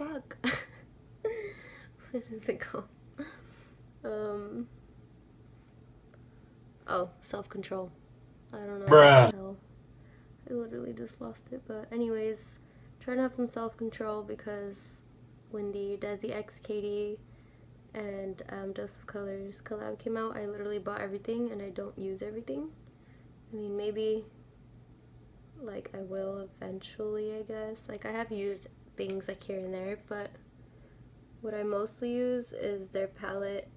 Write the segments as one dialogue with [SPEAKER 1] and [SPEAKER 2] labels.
[SPEAKER 1] fuck? What is it called? Oh, self-control. I don't know what the hell. I literally just lost it. But anyways, trying to have some self-control because when the Desi X Katy and Dose of Colors collab came out, I literally bought everything and I don't use everything. I mean, maybe like I will eventually, I guess. Like I have used things like here and there, but what I mostly use is their palette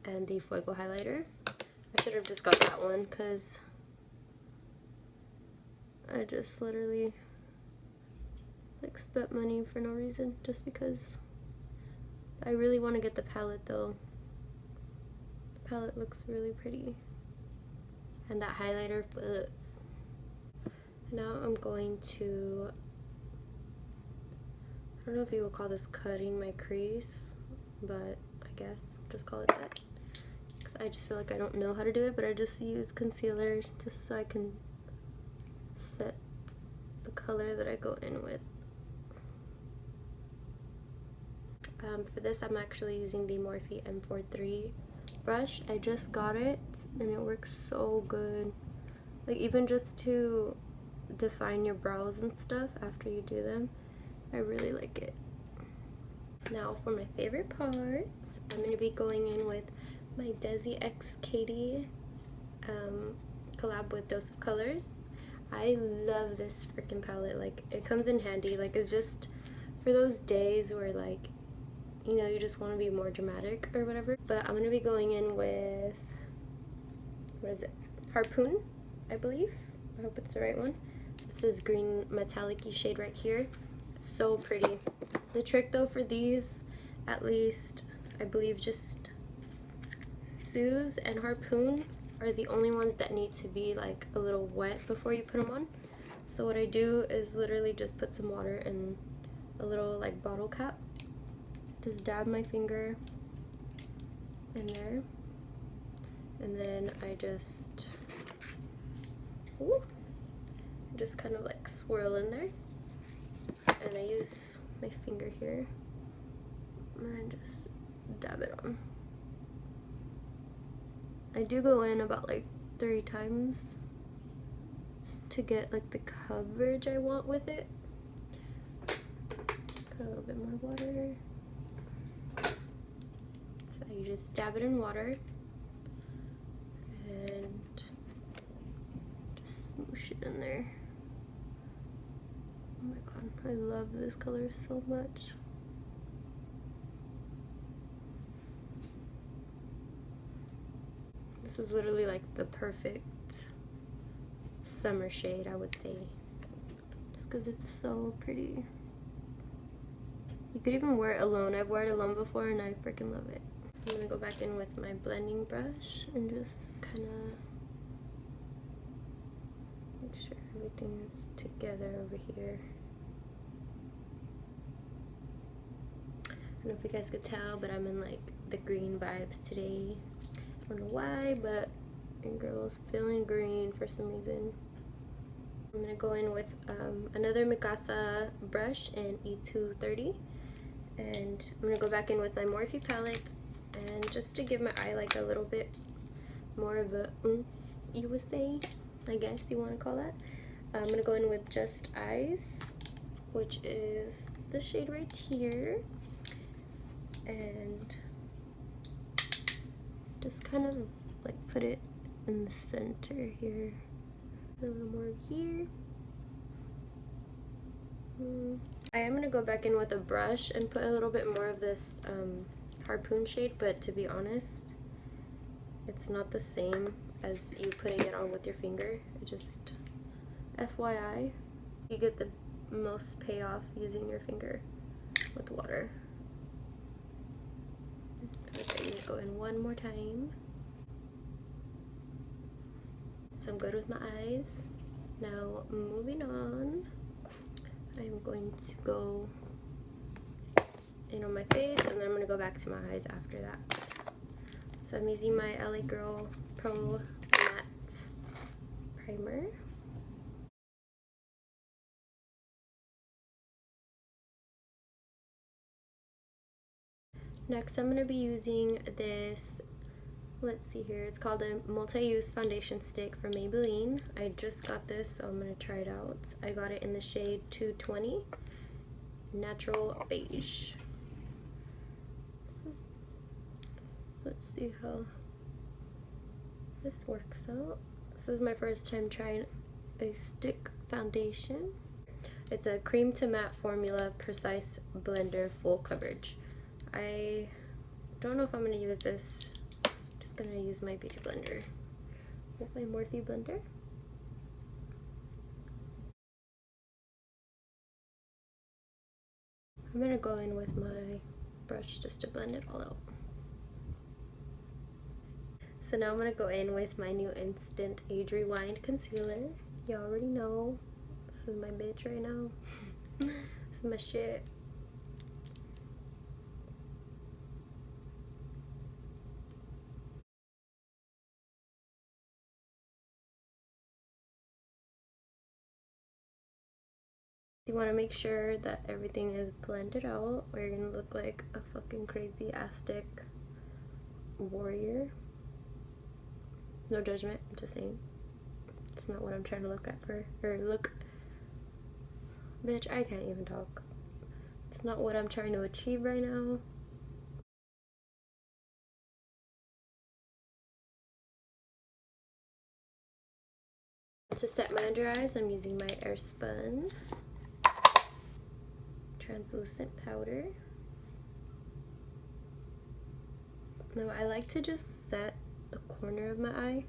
[SPEAKER 1] and the Fuego highlighter. I should have just got that one because I just literally like spent money for no reason just because. I really want to get the palette though. The palette looks really pretty. And that highlighter, ugh. Now I'm going to, I don't know if you would call this cutting my crease, but I guess I'll just call it that. Because I just feel like I don't know how to do it, but I just use concealer just so I can set the color that I go in with. For this, I'm actually using the Morphe M43 brush. I just got it and it works so good. Like even just to define your brows and stuff after you do them, I really like it. Now for my favorite parts, I'm going to be going in with my Desi X Katy collab with Dose of Colors. I love this freaking palette. Like it comes in handy. Like it's just for those days where like, you know, you just want to be more dramatic or whatever. But I'm going to be going in with, what is it? Harpoon, I believe. I hope it's the right one. This is green metallic-y shade right here. It's so pretty. The trick though for these, at least, I believe just Suze and Harpoon are the only ones that need to be like a little wet before you put them on. So what I do is literally just put some water in a little like bottle cap. Just dab my finger in there, and then I just kind of like swirl in there, and I use my finger here and I just dab it on. I do go in about like 3 times to get like the coverage I want with it. Put a little bit more water. You just dab it in water and just smoosh it in there. Oh my god, I love this color so much. This is literally like the perfect summer shade, I would say, just because it's so pretty. You could even wear it alone. I've worn it alone before and I freaking love it. I'm going to go back in with my blending brush and just kind of make sure everything is together over here. I don't know if you guys could tell, but I'm in like the green vibes today. I don't know why, but your girl's feeling green for some reason. I'm going to go in with another Mikasa brush in E230. And I'm going to go back in with my Morphe palette. And just to give my eye like a little bit more of a oomph, you would say, I guess you want to call that. I'm going to go in with Just Eyes, which is the shade right here. And just kind of like put it in the center here. A little more here. I am going to go back in with a brush and put a little bit more of this Harpoon shade, but to be honest, it's not the same as you putting it on with your finger. It just, FYI, you get the most payoff using your finger with water. Okay, I'm going to go in one more time. So I'm good with my eyes. Now moving on, I'm going to go in on my face, and then I'm going to go back to my eyes after that. So I'm using my LA Girl Pro Matte Primer. Next, I'm going to be using this, let's see here, it's called a multi-use foundation stick from Maybelline. I just got this, so I'm going to try it out. I got it in the shade 220 Natural Beige. Let's see how this works out. This is my first time trying a stick foundation. It's a cream to matte formula, precise blender, full coverage. I don't know if I'm going to use this. I'm just going to use my beauty blender with my Morphe blender. I'm going to go in with my brush just to blend it all out. So now I'm going to go in with my new Instant Age Rewind concealer. You already know. This is my bitch right now. This is my shit. You want to make sure that everything is blended out, or you're going to look like a fucking crazy Aztec warrior. No judgment, I'm just saying. It's not what I'm trying to look at for, or look. Bitch, I can't even talk. It's not what I'm trying to achieve right now. To set my under eyes, I'm using my Airspun translucent powder. Now I like to just set the corner of my eye,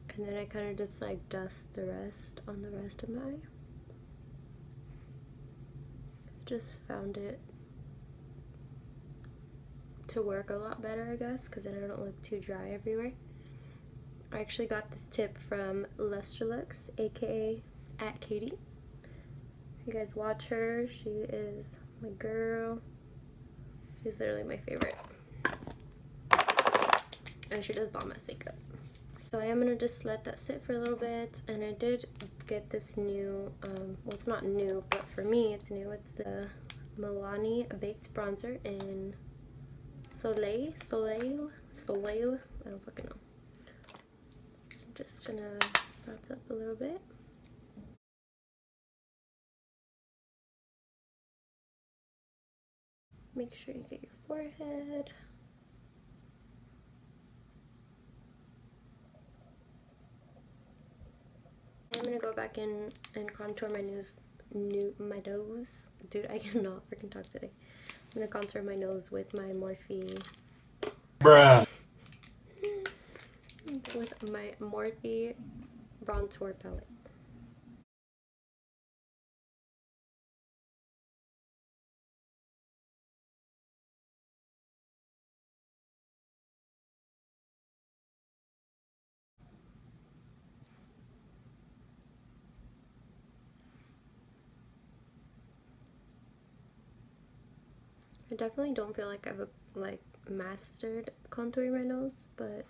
[SPEAKER 1] and then I kind of just like dust the rest on the rest of my eye. Just found it to work a lot better, I guess, because then I don't look too dry everywhere. I actually got this tip from Lustrelux, aka at Katy. If you guys watch her, she is my girl. She's literally my favorite. And she does bomb ass makeup. So I am going to just let that sit for a little bit. And I did get this new, well, it's not new, but for me it's new. It's the Milani Baked Bronzer in Soleil, I don't fucking know. So I'm just going to bounce up a little bit. Make sure you get your forehead. I'm gonna go back in and contour my nose. Dude, I cannot freaking talk today. I'm gonna contour my nose with my Morphe. Bruh. With my Morphe Brountour palette. I definitely don't feel like I've like mastered contouring my nose, but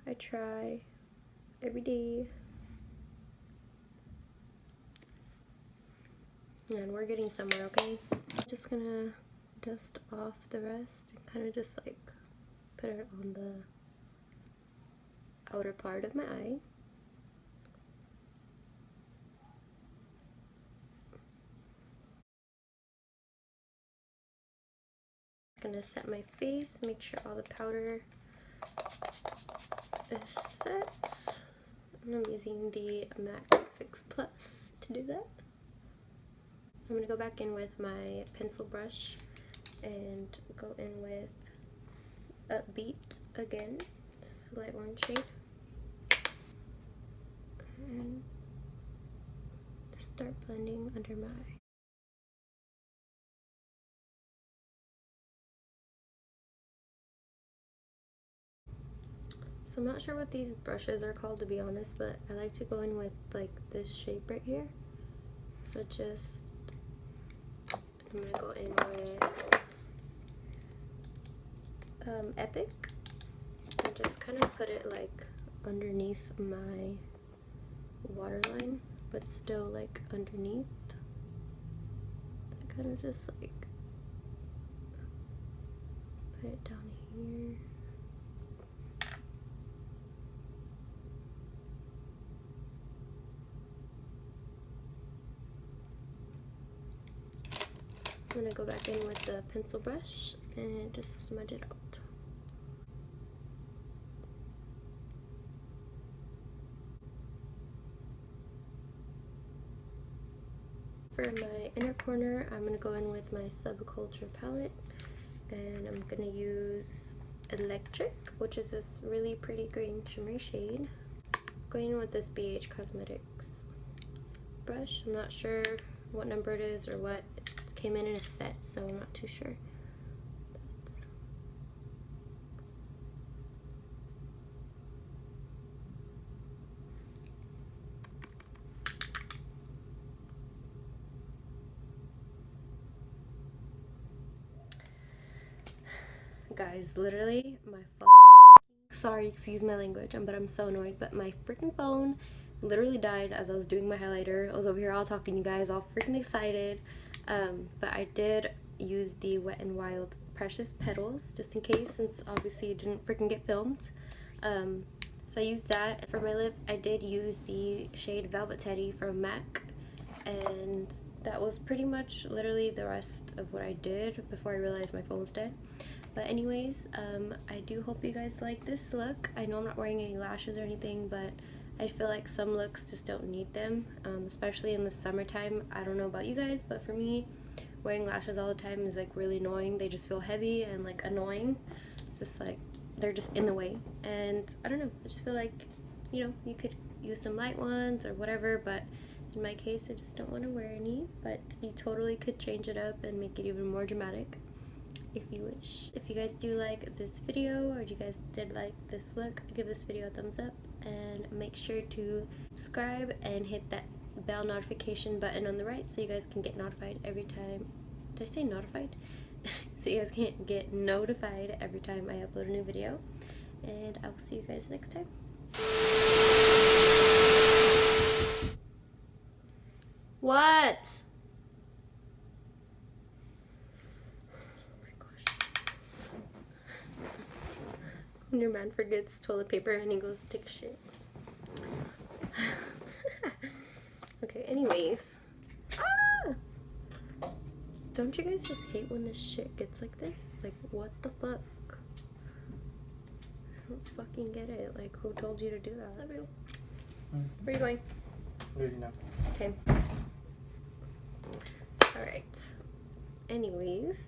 [SPEAKER 1] I try every day. And we're getting somewhere, okay? I'm just gonna dust off the rest and kind of just like put it on the outer part of my eye. Gonna set my face, make sure all the powder is set. And I'm using the MAC Fix Plus to do that. I'm gonna go back in with my pencil brush and go in with Upbeat again. This is a light orange shade. And start blending under my eye. So I'm not sure what these brushes are called, to be honest, but I like to go in with like this shape right here. So just, I'm gonna go in with Epic and just kind of put it like underneath my waterline, but still like underneath. I kind of just like Put it down here. I'm gonna go back in with the pencil brush and just smudge it out. For my inner corner, I'm gonna go in with my Subculture palette, and I'm gonna use Electric, which is this really pretty green shimmery shade. Going in with this Beige Cosmetics brush. I'm not sure what number it is or what. It came in a set, so I'm not too sure. Guys, literally sorry, excuse my language, but I'm so annoyed, but my freaking phone literally died as I was doing my highlighter. I was over here all talking to you guys, all freaking excited, but I did use the Wet n Wild Precious Petals just in case, since obviously it didn't freaking get filmed. So I used that. For my lip, I did use the shade Velvet Teddy from MAC, and that was pretty much literally the rest of what I did before I realized my phone was dead. But anyways, I do hope you guys like this look. I know I'm not wearing any lashes or anything, but I feel like some looks just don't need them, especially in the summertime. I don't know about you guys, but for me, wearing lashes all the time is like really annoying. They just feel heavy and like annoying. It's just like they're just in the way, and I don't know, I just feel like, you know, you could use some light ones or whatever, but in my case I just don't want to wear any. But you totally could change it up and make it even more dramatic if you wish. If you guys do like this video, or you guys did like this look, give this video a thumbs up, and make sure to subscribe and hit that bell notification button on the right so you guys can get notified every time. Did I say notified? So you guys can get notified every time I upload a new video, and I will see you guys next time. What? When your man forgets toilet paper and he goes to take a shit. Okay, anyways. Ah! Don't you guys just hate when this shit gets like this? Like, what the fuck? I don't fucking get it. Like, who told you to do that? Love you. Where are you going?
[SPEAKER 2] Leaving now.
[SPEAKER 1] Okay. Alright. Anyways.